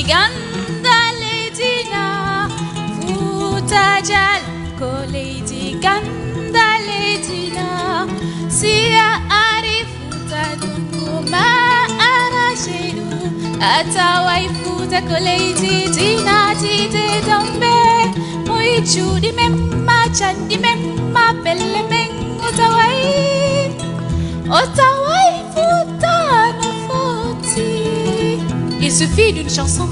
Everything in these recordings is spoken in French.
Gandaledina, Futajal, Koledi Gandaledina, Sia Ari Futadukuma Arashenu, Atawai Futa Koledi Dina Tite Dombe, Moichu di Memma Chandi Memma Belle Meng Otawai, Otawai Futa Nofoti. Il suffit d'une chanson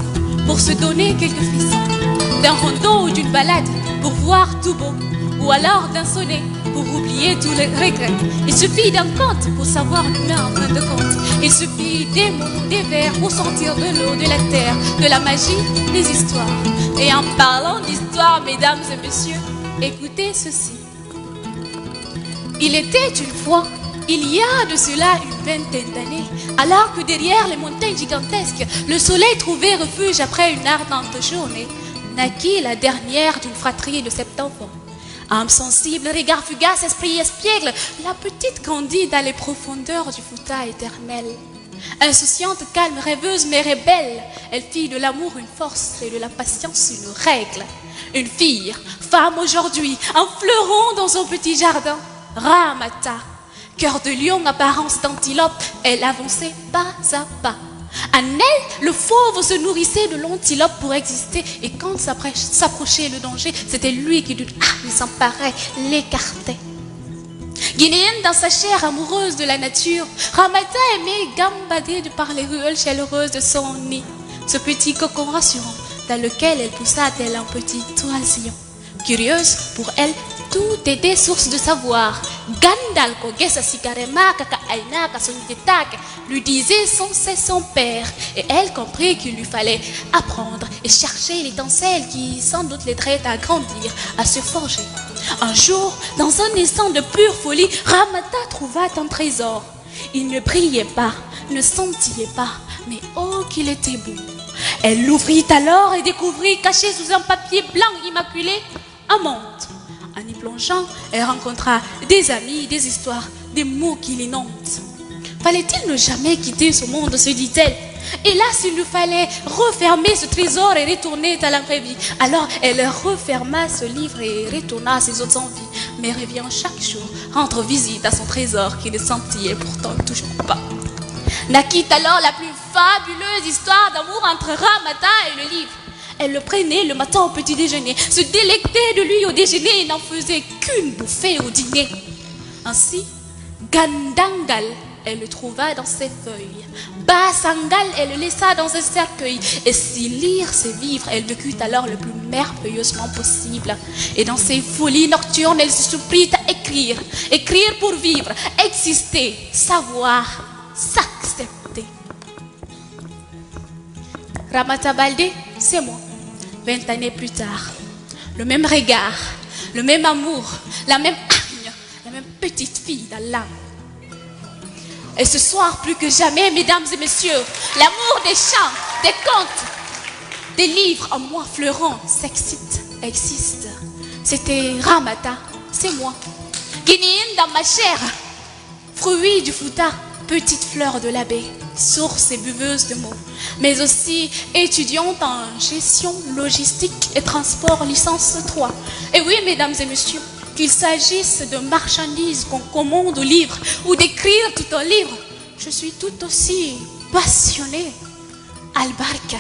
pour se donner quelques frissons, d'un rondeau ou d'une balade pour voir tout beau, ou alors d'un sonnet pour oublier tous les regrets. Il suffit d'un conte pour savoir l'humain en fin de compte. Il suffit des mots, des vers pour sentir de l'eau, de la terre, de la magie, des histoires. Et en parlant d'histoire, mesdames et messieurs, écoutez ceci. Il était une fois, il y a de cela une vingtaine d'années, alors que derrière les montagnes gigantesques, le soleil trouvait refuge après une ardente journée, naquit la dernière d'une fratrie de 7 enfants. Âme sensible, regard fugace, esprit espiègle, la petite grandit dans les profondeurs du Fouta éternel. Insouciante, calme, rêveuse mais rebelle, elle fit de l'amour une force et de la patience une règle. Une fille, femme aujourd'hui, un fleuron dans son petit jardin, Ramata. Cœur de lion, apparence d'antilope, elle avançait pas à pas. En elle, le fauve se nourrissait de l'antilope pour exister. Et quand s'approchait le danger, c'était lui qui s'emparait, l'écartait. Guinéenne dans sa chair amoureuse de la nature, Ramata aimait gambader par les ruelles chaleureuses de son nid. Ce petit cocon rassurant dans lequel elle poussa tel un petit oisillon. Curieuse, pour elle, tout était source de savoir. Gandal Kogesa Sikarema Kaka Aina Kasonitetak lui disait sans cesse son père. Et elle comprit qu'il lui fallait apprendre et chercher l'étincelle qui sans doute l'aiderait à grandir, à se forger. Un jour, dans un instant de pure folie, Ramata trouva un trésor. Il ne brillait pas, ne scintillait pas, mais oh qu'il était beau. Elle l'ouvrit alors et découvrit, caché sous un papier blanc immaculé, un monde. En y plongeant, elle rencontra des amis, des histoires, des mots qui l'inondent. Fallait-il ne jamais quitter ce monde, se dit-elle. Hélas, il lui fallait refermer ce trésor et retourner à la vraie vie. Alors, elle referma ce livre et retourna à ses autres envies. Mais revient chaque jour rendre visite à son trésor qui ne scintillait pourtant toujours pas. Naquit alors la plus fabuleuse histoire d'amour entre Ramata et le livre. Elle le prenait le matin au petit déjeuner, se délectait de lui au déjeuner et n'en faisait qu'une bouffée au dîner. Ainsi, Gandangal, elle le trouva dans ses feuilles. Basangal, elle le laissa dans un cercueil. Et si lire, c'est vivre, elle vécut alors le plus merveilleusement possible. Et dans ses folies nocturnes, elle se supplie à écrire. Écrire pour vivre, exister, savoir, s'accepter. Ramata Baldé, c'est moi. 20 années plus tard, le même regard, le même amour, la même hargne, la même petite fille dans l'âme. Et ce soir, plus que jamais, mesdames et messieurs, l'amour des chants, des contes, des livres en moi fleurant s'excite, existe. C'était Ramata, c'est moi. Guinéenne dans ma chair, fruit du Fouta, petite fleur de la baie, source et buveuse de mots, mais aussi étudiante en gestion, logistique et transport licence 3. Et oui, mesdames et messieurs, qu'il s'agisse de marchandises qu'on commande au livre ou d'écrire tout un livre, je suis tout aussi passionnée. Albarka.